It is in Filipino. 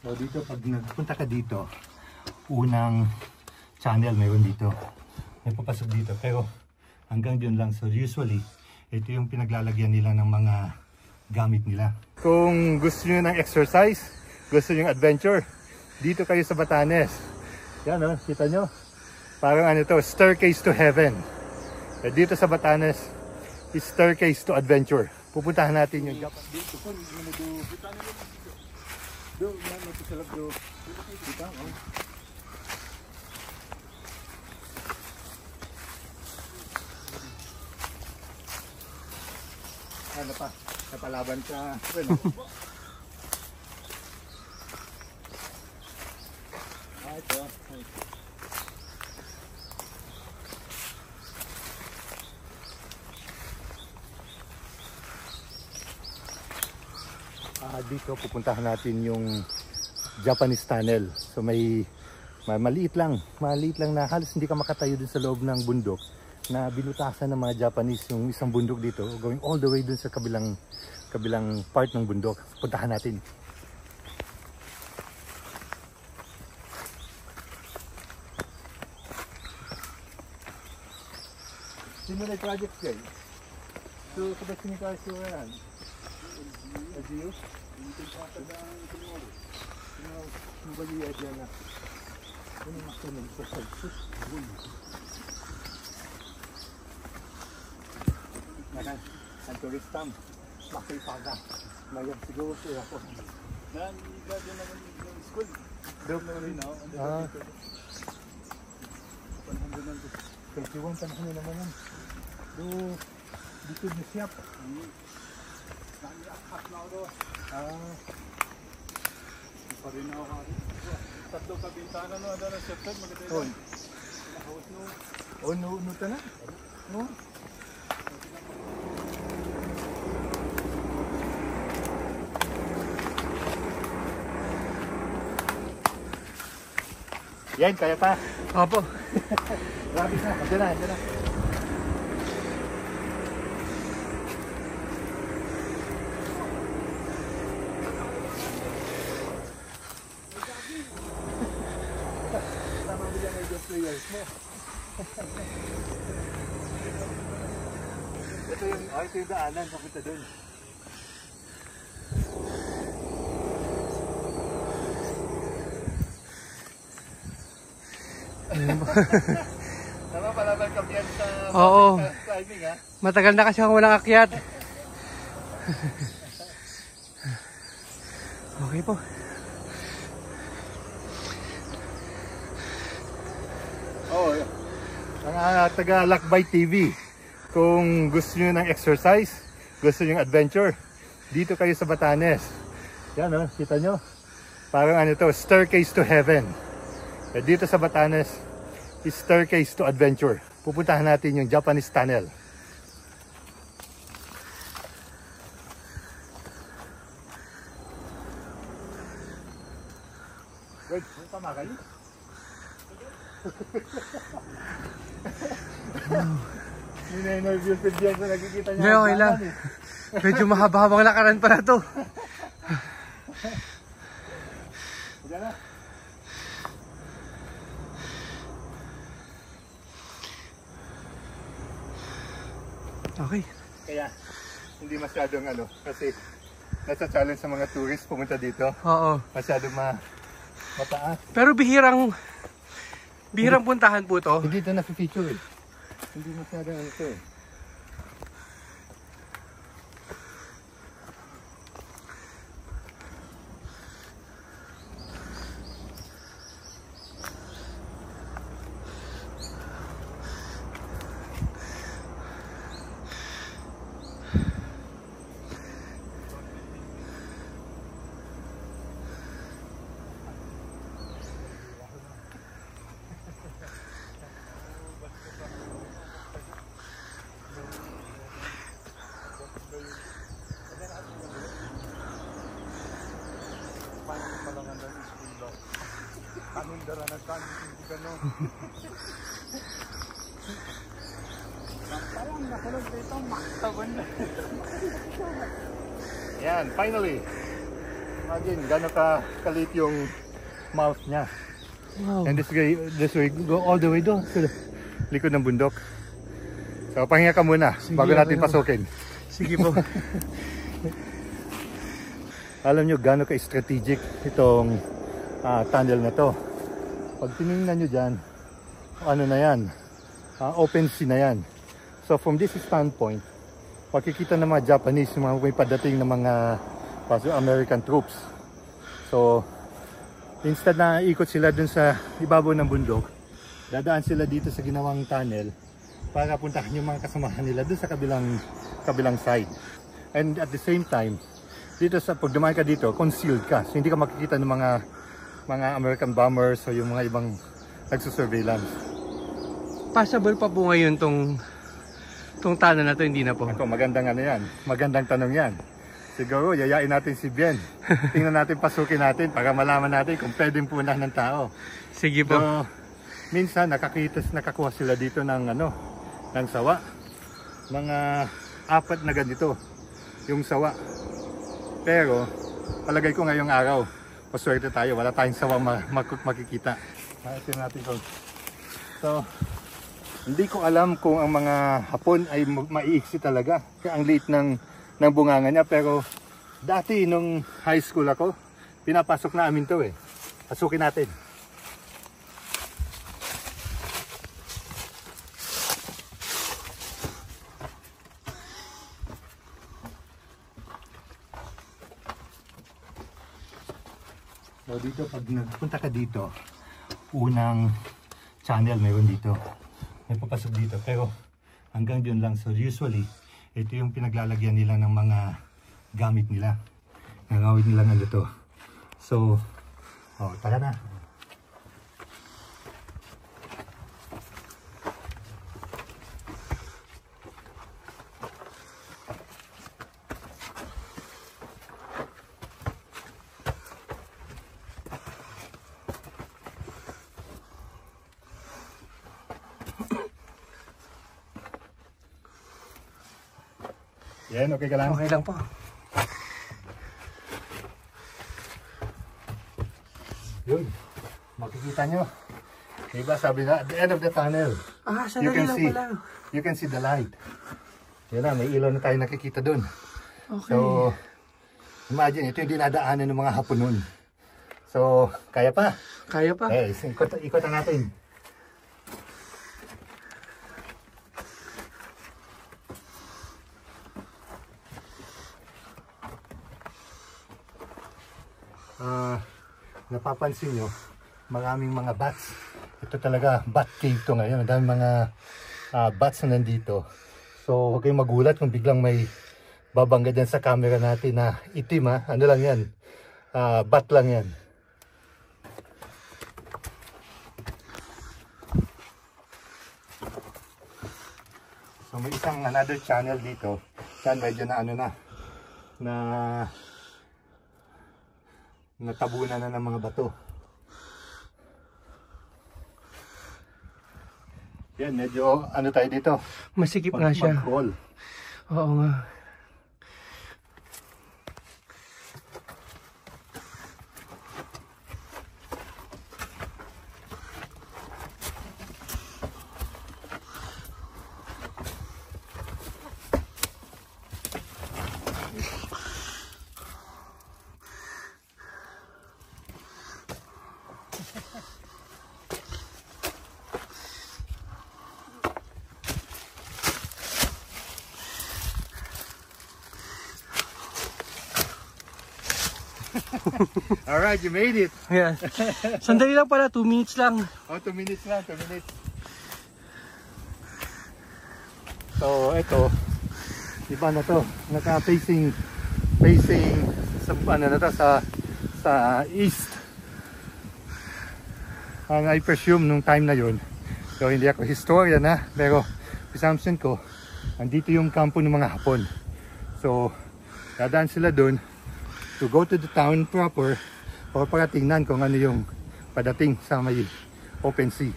So dito, pag nagpunta ka dito, unang channel mayroon dito. May papasok dito, pero hanggang dyan lang. So usually, ito yung pinaglalagyan nila ng mga gamit nila. Kung gusto nyo ng exercise, gusto nyo ng adventure, dito kayo sa Batanes. Yan o, kita nyo? Parang ano to, staircase to heaven. Dito sa Batanes, is staircase to adventure. Pupuntahan natin yung Japan. Dito po, ano pa, napalaban ka. Ito. Dito pupuntahan natin yung Japanese tunnel. So may maliit lang na halos hindi ka makatayo dun sa loob ng bundok na binutasan ng mga Japanese yung isang bundok dito, going all the way dun sa kabilang part ng bundok. Puntahan natin. Similar project guys. So kapag sinikaya siya yan. LGU? Hindi ko patagaan tomorrow. Nobody idea na. Ano makinig sa pagsus? Nakan, ang turistam. Makipaga. Mayag siguro siya ako. Dan, iba din naman yung school. Doon naman din ako. Panahon naman din. Kaya panahon naman yan. Doon, dito na siyap. Nangyakat na ako doon. Pa rin ako kari. Tatlo ka bintana no, ada na shifted maganda yun. Nakawas no. Oh, no ta na. No. Yan, kaya pa. Opo. Grabe na, dyan na. Ito yung daanan, papunta dun. Tama pala ba kampiyan sa climbing ha? Matagal na kasi ako walang akyat. Okay po. Oh, ang taga Lakbay TV. Kung gusto niyo ng exercise, gusto niyo ng adventure, dito kayo sa Batanes. Yan oh, kita nyo? Parang ano to, staircase to heaven. Dito sa Batanes, is staircase to adventure. Pupuntahan natin yung Japanese tunnel. Wait, tama kayo? Hindi na nervous sa diyan sa nakikita niya. Hindi, okay lang. Medyo mahaba-habang lakaran pa na to. Diyan na. Okay. Kaya hindi masyadong ano, kasi nasa challenge sa mga tourist pumunta dito. Oo. Masyadong mataas. Pero bihirang puntahan po to. Hindi ito na-feature eh. Hindi masyadong ano ito eh. Kanindara na kanin, hindi gano'n. Parang nakalog dito, maktaban na. Yan, finally. Imagine, gano'n kalit yung mouth niya. Wow. And this way, go all the way doon sa likod ng bundok. So, pahinga ka muna bago natin pasukin. Sige po. Alam nyo gano'n ka-strategic itong tunnel na to. Pag tinignan nyo dyan, ano na yan, open sea na yan. So from this standpoint, makikita ng mga Japanese, mga may padating ng mga American troops. So instead na ikot sila dun sa ibabaw ng bundok, dadaan sila dito sa ginawang tunnel para puntahan yung mga kasamahan nila dun sa kabilang side. And at the same time, dito sa pag dumaan ka dito, concealed ka. So hindi ka makikita ng mga American bombers o yung mga ibang nagsusurveillance. Possible pa po ngayon tong tunnel na to, hindi na po. Ako, magandang ano yan. Magandang tanong yan. Siguro, yayain natin si Bien. Tingnan natin, pasukin natin para malaman natin kung pwedeng punahan ng tao. Sige po. So, minsan nakakuha sila dito ng sawa. Mga 4 na ganito yung sawa. Pero, palagay ko ngayong araw, paswerte tayo, wala tayong sawa makikita. Tingnan natin kung. So, hindi ko alam kung ang mga Hapon ay maiiksi talaga. Kaya ang liit ng bunganga niya. Pero dati nung high school ako, pinapasok na amin to eh. Pasukin natin. So dito, pag nagpunta ka dito, unang channel meron dito. May papasok dito, pero hanggang dyan lang. So usually, ito yung pinaglalagyan nila ng mga gamit nila. Nangawit nila ng ito. So, tara na. Yan, okay ka lang? Okay lang po. Yun, makikita nyo. Diba sabi na, at the end of the tunnel, Sandali lang pala. you can see the light. Yan na, may ilaw na tayo nakikita dun. Okay. So, imagine, ito yung dinadaanan ng mga Hapon nun. So, kaya pa? Kaya pa. Eh, ikotan natin. Napapansin nyo, maraming mga bats. Ito talaga, bat cave to ngayon. Dahil mga bats na nandito. So, huwag kayong magulat kung biglang may babangga dyan sa camera natin na itim ha. Ano lang yan? Bat lang yan. So, may isang another channel dito. Yan, medyo na natabunan na ng mga bato. Yan, medyo tayo dito. Masikip nga siya. Mag-crawl. Oo nga. Alright, you made it. Yeah. Sandali lang pala, 2 minutes lang. 2 minutes lang, 2 minutes. So, ito, iba na to. Naka-facing sa east. Ang I presume nung time na yun. So, hindi ako historian na, pero assumption ko, andito yung kampo ng mga Hapon. So, dadaan sila dun to go to the town proper o para tingnan kung ano yung padating sa may open sea.